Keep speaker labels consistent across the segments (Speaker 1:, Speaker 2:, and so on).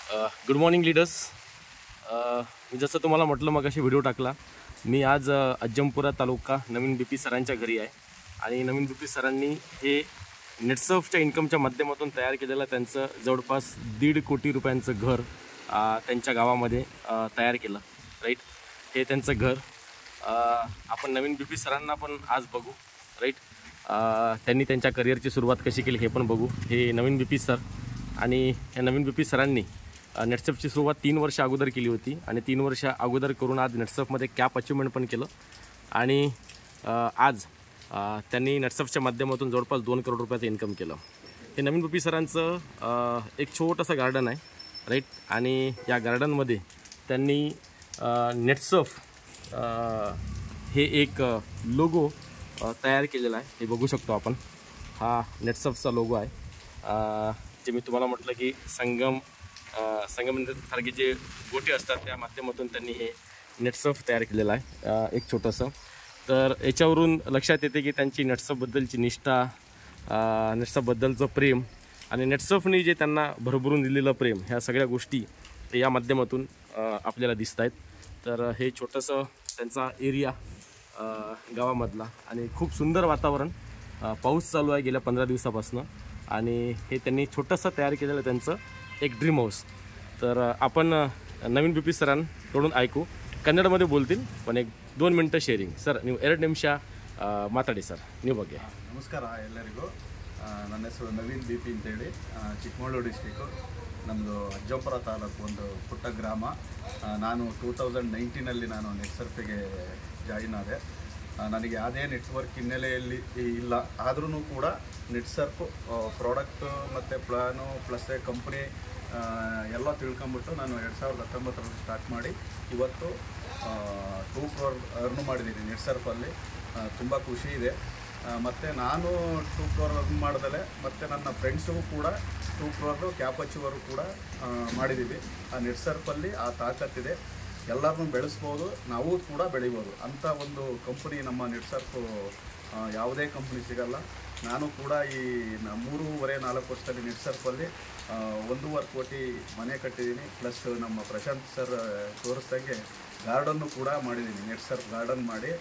Speaker 1: Good morning leaders. मी जसं तुम्हाला म्हटलं मग अशी व्हिडिओ टाकला. मी आज अज्जमपुरा तालुका नवीन BP सरांच्या घरी आहे आणि नवीन BP सरांनी हे नेटसर्फच्या इन्कमच्या माध्यमातून तयार केलेलं त्यांचं जवळपास 1.5 कोटी रुपयांचं घर त्यांच्या गावामध्ये तयार केलं. राईट, हे त्यांचं घर आपण नवीन BP सरांना पण आज बघू. राईट, त्यांनी त्यांच्या करिअरची सुरुवात कशी केली हे पण बघू. हे नवीन BP सर आणि या नवीन BP सरांनी नेटसर्फची सुरुवात 3 वर्ष अगोदर केली होती आणि 3 वर्ष अगोदर करून आज नेटसर्फमध्ये कॅप अचिव्हमेंट पण केलं आणि आज त्यांनी नेटसर्फच्या माध्यमातून जवळपास 2 करोड रुपयाचं इन्कम केलं. हे नवीन BP सरांचं एक छोटंसं गार्डन आहे. राईट, आणि या गार्डनमध्ये त्यांनी नेटसर्फ हे एक लोगो तयार केलेला आहे. हे बघू शकतो आपण. हा नेटसर्फचा लोगो आहे. जे मी तुम्हाला म्हटलं की संगमनेरसारखे जे गोटे असतात त्या माध्यमातून त्यांनी हे नेटसर्फ तयार केलेलं आहे एक छोटंसं. तर याच्यावरून लक्षात येते की त्यांची नेटसर्फबद्दलची निष्ठा, नेटसर्फबद्दलचं प्रेम आणि नेटसर्फने जे त्यांना भरभरून दिलेलं प्रेम, ह्या सगळ्या गोष्टी या माध्यमातून आपल्याला दिसत आहेत. तर हे छोटंसं त्यांचा एरिया गावामधला आणि खूप सुंदर वातावरण. पाऊस चालू आहे गेल्या 15 दिवसापासून आणि हे त्यांनी छोटंसं तयार केलेलं त्यांचं एक ड्रीम हाऊस. तर आपण नवीन BP सरांकडून ऐकू. कन्नडमध्ये बोलतील पण 1-2 मिनटं ಶೇರಿಂಗ್. ಸರ್, ನೀವು 2 ನಿಮಿಷ ಮಾತಾಡಿ ಸರ್ ನೀವು ಬಗ್ಗೆ.
Speaker 2: ನಮಸ್ಕಾರ ಎಲ್ಲರಿಗೂ. ನನ್ನ ಹೆಸರು ನವೀನ್ BP ಅಂತೇಳಿ, ಚಿಕ್ಕಮಗಳೂರು ಡಿಸ್ಟಿಕ್ಕು. ನಮ್ಮದು ಅಜ್ಜಂಪುರ ತಾಲೂಕು, ಒಂದು ಪುಟ್ಟ ಗ್ರಾಮ. ನಾನು 2019ನಲ್ಲಿ ನಾನು ನೆಟ್ಸರ್ಫಿಗೆ ಜಾಯಿನ್ ಆದೆ. ನನಗೆ ಯಾವುದೇ ನೆಟ್ವರ್ಕ್ ಹಿನ್ನೆಲೆಯಲ್ಲಿ ಇಲ್ಲ, ಆದ್ರೂ ಕೂಡ ನೆಟ್ಸರ್ಫ್ ಪ್ರಾಡಕ್ಟ್ ಮತ್ತು ಪ್ಲಾನು ಪ್ಲಸ್ ಕಂಪ್ನಿ ಎಲ್ಲ ತಿಳ್ಕೊಂಬಿಟ್ಟು ನಾನು 2019ರಲ್ಲಿ ಸ್ಟಾರ್ಟ್ ಮಾಡಿ ಇವತ್ತು 2 ಕ್ರೋರ್ ಅರ್ನ್ ಮಾಡಿದ್ದೀನಿ ನೆಟ್ಸರ್ಫಲ್ಲಿ. ತುಂಬ ಖುಷಿ ಇದೆ. ಮತ್ತು ನಾನು 2 ಕ್ರೋರ್ ಅರ್ನ್ ಮಾಡ್ದಲೆ ಮತ್ತು ನನ್ನ ಫ್ರೆಂಡ್ಸಿಗೂ ಕೂಡ 2 ಕ್ರೋರು ಕ್ಯಾಪ್ ಅಚೀವರು ಕೂಡ ಮಾಡಿದ್ದೀವಿ. ಆ ನೆಟ್ಸರ್ಫಲ್ಲಿ ಆ ತಾಕತ್ತಿದೆ. ಎಲ್ಲರನ್ನೂ ಬೆಳೆಸ್ಬೋದು, ನಾವು ಕೂಡ ಬೆಳಿಬೋದು ಅಂಥ ಒಂದು ಕಂಪ್ನಿ ನಮ್ಮ ನೆಟ್ಸರ್ಫು. ಯಾವುದೇ ಕಂಪ್ನಿ ಸಿಗಲ್ಲ. ನಾನು ಕೂಡ ಈ 3.5-4 ವರ್ಷದಲ್ಲಿ ನೆಟ್ಸರ್ಫಲ್ಲಿ 1.5 ಕೋಟಿ ಮನೆ ಕಟ್ಟಿದ್ದೀನಿ. ಪ್ಲಸ್ ನಮ್ಮ ಪ್ರಶಾಂತ್ ಸರ್ ತೋರಿಸ್ದಂಗೆ ಗಾರ್ಡನ್ನು ಕೂಡ ಮಾಡಿದ್ದೀನಿ. ನೆಟ್ಸರ್ಫ್ ಗಾರ್ಡನ್ ಮಾಡಿ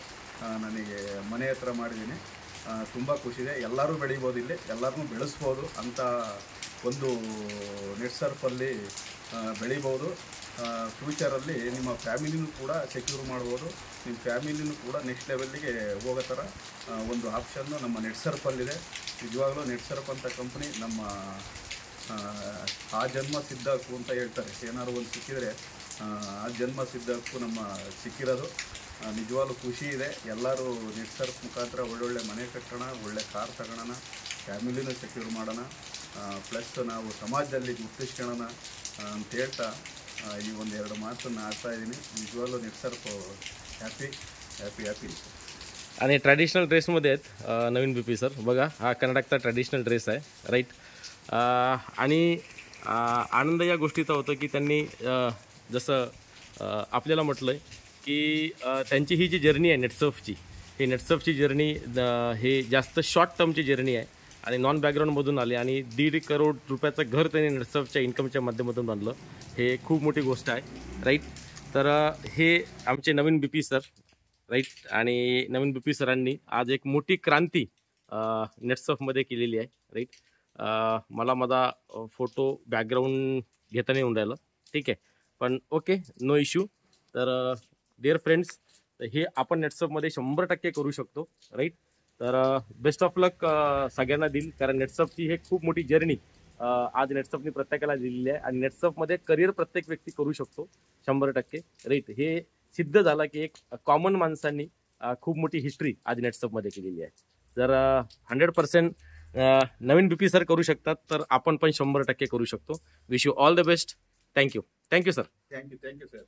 Speaker 2: ನನಗೆ ಮನೆ ಹತ್ರ ಮಾಡಿದ್ದೀನಿ. ತುಂಬ ಖುಷಿದೆ. ಎಲ್ಲರೂ ಬೆಳಿಬೋದು, ಇಲ್ಲಿ ಎಲ್ಲರನ್ನೂ ಬೆಳೆಸ್ಬೋದು ಅಂತ ಒಂದು ನೆಟ್ಸರ್ಫಲ್ಲಿ ಬೆಳಿಬೋದು. ಫ್ಯೂಚರಲ್ಲಿ ನಿಮ್ಮ ಫ್ಯಾಮಿಲಿನೂ ಕೂಡ ಸೆಕ್ಯೂರ್ ಮಾಡ್ಬೋದು. ನಿಮ್ಮ ಫ್ಯಾಮಿಲಿನೂ ಕೂಡ ನೆಕ್ಸ್ಟ್ ಲೆವೆಲ್ಲಿಗೆ ಹೋಗೋ ಥರ ಒಂದು ಆಪ್ಷನ್ನು ನಮ್ಮ ನೆಟ್ಸರ್ಫಲ್ಲಿದೆ. ನಿಜವಾಗ್ಲೂ ನೆಟ್ಸರ್ಫ್ ಅಂತ ಕಂಪ್ನಿ ನಮ್ಮ ಆ ಜನ್ಮ ಸಿದ್ಧಕ್ಕೂ ಅಂತ ಹೇಳ್ತಾರೆ. ಏನಾದ್ರು ಒಂದು ಸಿಕ್ಕಿದರೆ ಆ ಜನ್ಮ ಸಿದ್ಧಕ್ಕೂ ನಮ್ಮ ಸಿಕ್ಕಿರೋದು. ನಿಜವಾಗ್ಲೂ ಖುಷಿ ಇದೆ. ಎಲ್ಲರೂ ನೆಟ್ಸರ್ಫ್ ಮುಖಾಂತರ ಒಳ್ಳೊಳ್ಳೆ ಮನೆ ಕಟ್ಟೋಣ, ಒಳ್ಳೆ ಕಾರ್ ತಗೊಳ್ಳೋಣ, ಫ್ಯಾಮಿಲಿನೂ ಸೆಕ್ಯೂರ್ ಮಾಡೋಣ, ಪ್ಲಸ್ ನಾವು ಸಮಾಜದಲ್ಲಿ ಗುರುತಿಸ್ಕೊಳ್ಳೋಣ ಅಂತ ಹೇಳ್ತಾ ಈ 1-2 ಮಾತನ್ನು ಆಡ್ತಾ ಇದ್ದೀನಿ. निजवालो नेटसर्फ हॅपी हॅपी हॅपी.
Speaker 1: आणि ट्रॅडिशनल ड्रेसमध्ये आहेत नवीन BP सर. बघा, हा कर्नाटकचा ट्रॅडिशनल ड्रेस आहे. राईट, आणि आनंद या गोष्टीचा होतं की त्यांनी जसं आपल्याला म्हटलं आहे की त्यांची ही जी जर्नी आहे नेटसर्फची, ही नेटसर्फची जर्नी हे जास्त शॉर्ट टर्मची जर्नी आहे आणि नॉन बॅकग्राऊंडमधून आले आणि 1.5 करोड रुपयाचं घर त्यांनी नेटसर्फच्या इन्कमच्या माध्यमातून बांधलं. हे खूप मोठी गोष्ट आहे. राईट, तर हे आमचे नवीन BP सर. राईट, आणि नवीन BP सरांनी आज एक मोठी क्रांती नेटसर्फमध्ये केलेली आहे. राईट, मला माझा फोटो बॅकग्राऊंड घेता नाही येऊन राहिलं. ठीक आहे, पण ओके, नो इश्यू. तर डिअर फ्रेंड्स, हे आपण नेटसर्फमध्ये 100% करू शकतो. राईट, तर बेस्ट ऑफ लक सगळ्यांना देईल, कारण नेटसर्फची हे खूप मोठी जर्नी आज नेटसर्फने प्रत्येकाला दिलेली आहे आणि नेटसर्फमध्ये करिअर प्रत्येक व्यक्ती करू शकतो 100%. राईट, हे सिद्ध झालं की एक कॉमन माणसांनी खूप मोठी हिस्ट्री आज नेटसर्फमध्ये केलेली आहे. जर 100% नवीन BP सर करू शकतात तर आपण पण 100% करू शकतो. Wish you all the best. Thank you sir.
Speaker 2: Thank you sir.